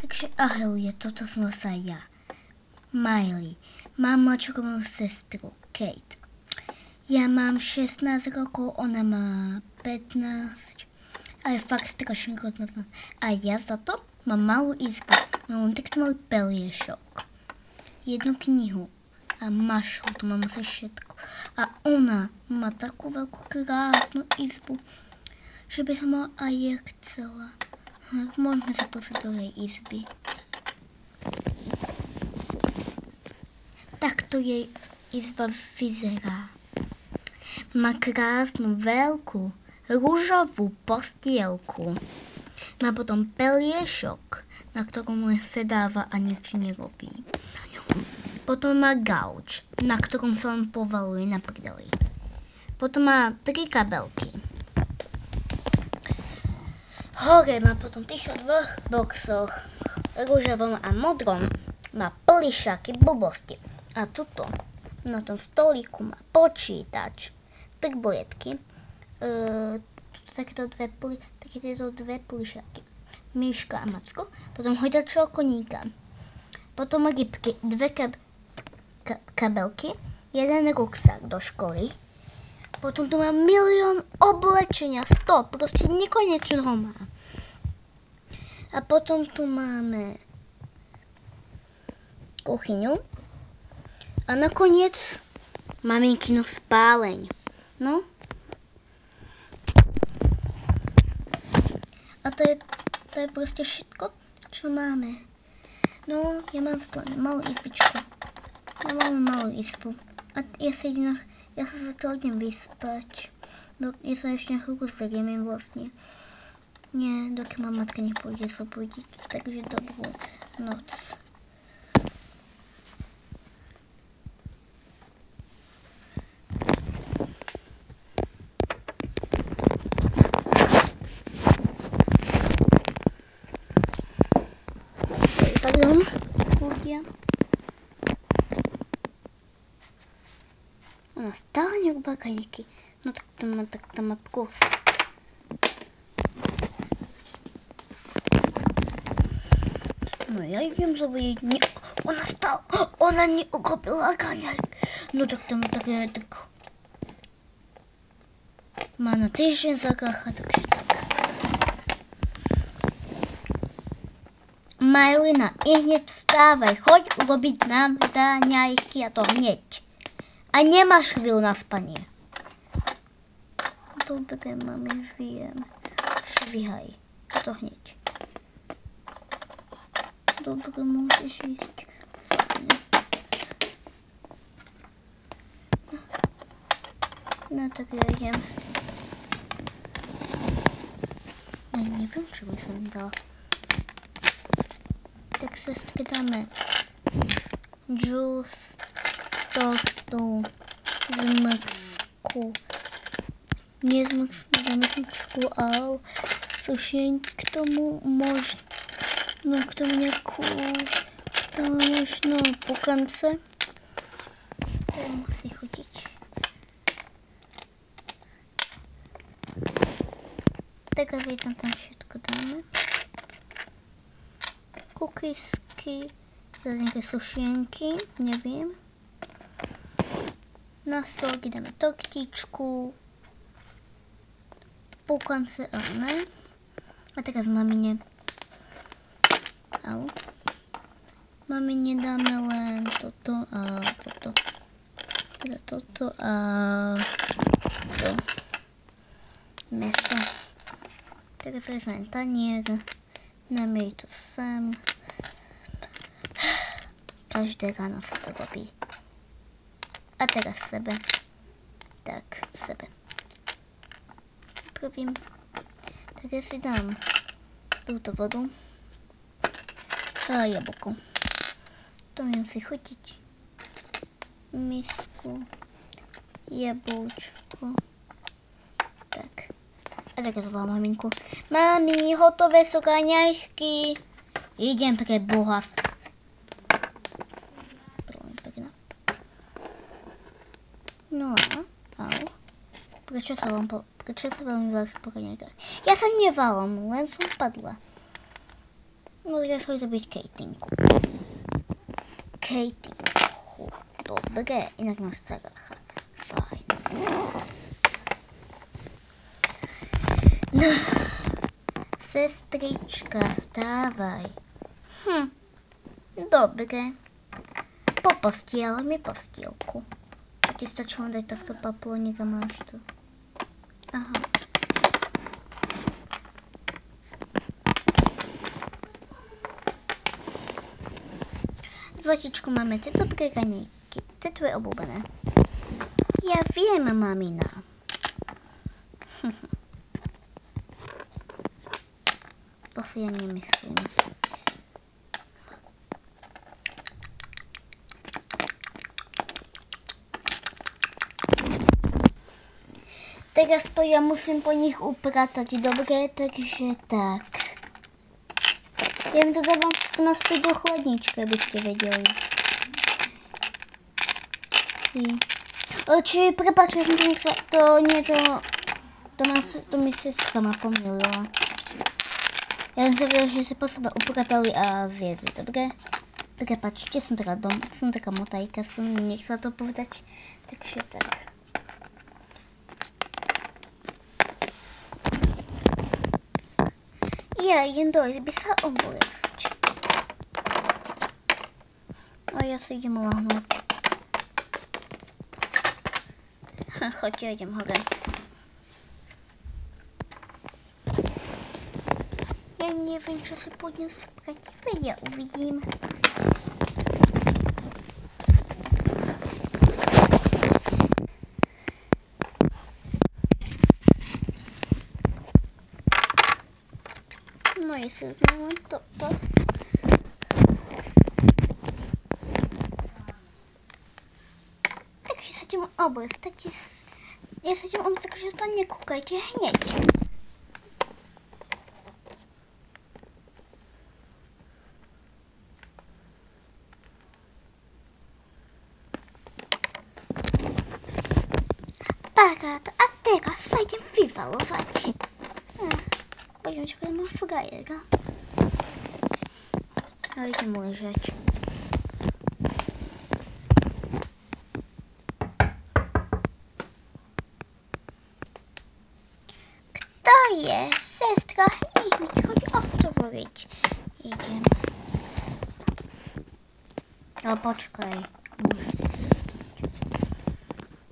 Takže ahoj, toto som sa ja, Miley. Mám mladšiu moju sestru, Kate. Ja mám 16 rokov, ona má 15, ale fakt strašne krutná. A ja za to mám malú izbu, mám takto malý peliešok, jednu knihu a mašlu, tu mám asi všetko. A ona má takú veľkú krásnu izbu, že by som mala aj ja chcela. Môžeme sa pozrieť do jej izby. Takto jej izba vyzerá. Má krásnu, veľkú, ružovú postielku. Má potom peliešok, na ktorom len sedáva a nič nerobí. Potom má gauč, na ktorom sa len povaluje na prdeli. Potom má 3 kabelky. Hore má potom v týchto dvoch boxoch, ružovom a modrom, má plišaky blbosti. A tuto, na tom stolíku má počítač, tabletky, takéto dve plišaky, myška a macko, potom hojdačného koníka, potom má rybky, 2 kabelky, 1 ruksak do školy. Potom tu má milión oblečenia, 100, proste nekonečno ho má. A potom tu máme kuchyňu. A nakoniec maminkinu spáleň. No. A to je proste všetko, čo máme. No, ja mám malú izbičku. Ja mám malú izbu. A ja sa zatiaľ idem vyspať. Ja sa ešte na chvíľku zriemím vlastne. Nie, dokým ma matka nepôjde zobudiť. Takže dobrú noc. Pardon, ľudia. Ona stále nerobá kaníky. No tak tam má vkus. No ja idem zobudiť. Ona neukopila kaňak. No tak tam také tak. Má na týždeň zakácha, takže tak. Majlina, hneď vstávaj, choď urobiť nám raňajky a to hneď. A nemáš chvíľu na spanie. Dobre, mami, viem. Švihaj. A to hneď. Dobre, môžeš ísť. No tak ja idem. Ja neviem, čo by som dala. Tak sestke dáme džús, tortu, zmrzku. Nie zmrzku, ale sušeň k tomu možno, k tomu nejakú, tam možno pukance. To musí chutiť. Tak a tam všetko dáme. Kukisky, nejaké sušienky, neviem. Na stolky dáme tortičku, pukance, ale ne. A teraz mamine. Au. Mamine dáme len toto a toto. Teda toto a to. Meso. Teraz vezmem tanier. Dáme jej to sem. Každé ráno sa to robí. A teraz sebe. Tak, sebe. Prvým. Tak ja si dám túto vodu. A jablko. To mi musí chutiť. Misku. Jablčko. Tak. A tak ja zavolám maminku. Mami, hotové sú kaňajky. Idem pre Boha. No a? Au. Prečo sa vám váži po kaňajkách? Ja sa neválam, len som padla. No teraz chodí to byť Kejtinku. Kejtinku. Dobre, inak máš Caracha. Fajn. No. Sestrička, stávaj. Dobre. Popostiela mi postielku. Ti stačilo dať takto paplónik a máš tu. Aha. Zlatičku, máme tie dobré raňajky. To je tvoje obľúbené. Ja viem, mamina. To si ja nemyslím. Teraz to ja musím po nich upratať, dobre? Takže tak. Ja im to dávam naspäť do chladničky, aby ste vedeli. Čiže, prepáč, ja som si myslela, to mi sestra ma pomýlila. Ja som sa vedela, že sa po sebe upratali a zjedli, dobre? Prepáčte, som taká motajka, som nechcela to povedať, takže tak. Ja idem dojsť, by sa obliecť. A ja si idem lahnúť. Choď, ja idem hore. Ja neviem, čo si pôjdem sprať. Veď ja uvidím. No jestli znám toto. Takže sa idem obliecť. Ja sa idem obliecť, takže to nekúkajte hneď. Paráda, a teraz sa idem vyvalovať. Poďme čakať na frajera. A idem ležať. Kto je? Sestra, hneď choď otvoriť. Idem. Ale počkaj.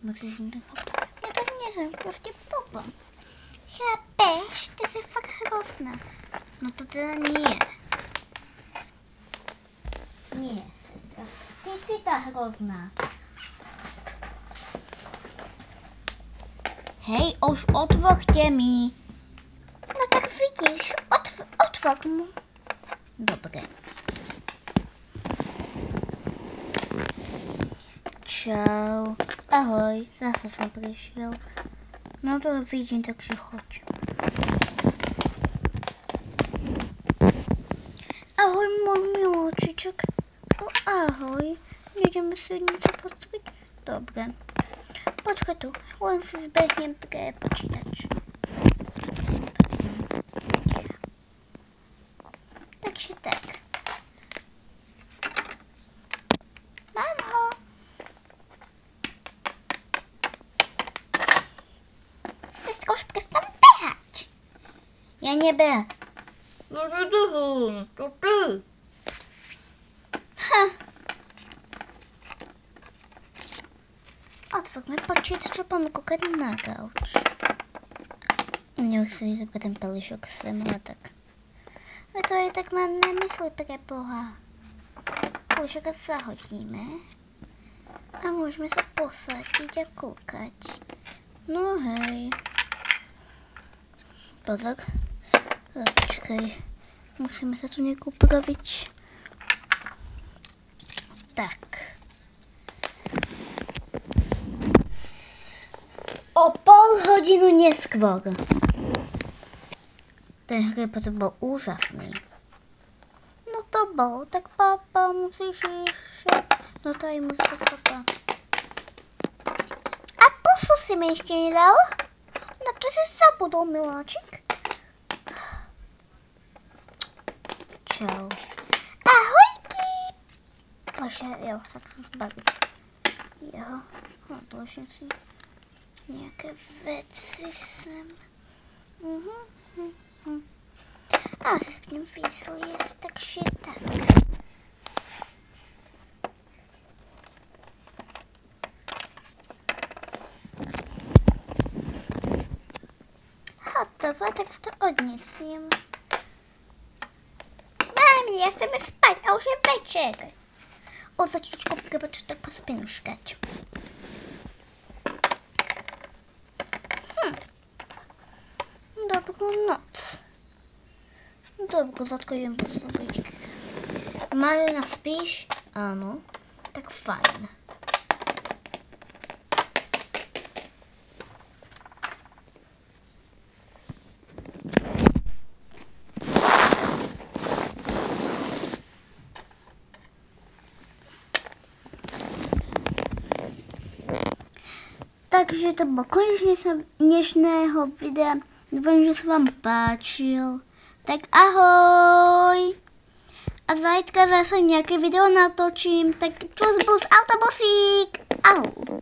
Musíš mi to chápať. Ja to nezem, proste potom. Chápeš? Ty si fakt hrozná. No to teda nie. Nie, sestra. Ty si tá hrozná. Hej, už otvorte mi. No tak vidíš, otvor mu. Dobre. Čau. Ahoj, zase som prišiel. No to vidím, takže choď. Ahoj, môj milúčiček. No ahoj. Nejdeme si niečo pozrieť? Dobre. Počkaj tu, len si zbehnem pre počítač. Takže tak. Mám ho. Sestro, už prestan behať. Ja nebehám. No to ty. Otvorme počítač a poďme kúkať na gauč. Mne už si zobrať ten pelišok sem, ale tak. A to je tak mám nemysli pre Boha. Pelišoka zahodíme. A môžeme sa posadiť a kúkať. No hej. Pozor. Počkaj. Musíme sa tu nejak upraviť. Tak. O pol hodinu neskôr. Ten hrebot bol úžasný. No to bol, tak papa, musíš ísť. No to aj musí, tak papa. A pusu si mi ešte nedal? No to si zabudol, miláčik. Čau. Ahojky! Bože, jo, tak se zbavit. Jo, odložím si nějaké věci sem. A si s tím físl jest, takže tak. Hotovo, tak si to odnesím. Mami, já jsem spať a už je večer. O, začíčko, protože tak pospím už teď. Dobrou noc. Dobrou, zatko jen poslouchej. Marina, spíš? Ano. Tak fajn. Takže to bylo konec dnešného videa. Doufám, že se vám páčil. Tak ahoj! A zajtra zase nějaké video natočím. Tak čus bus autobusík! Ahoj!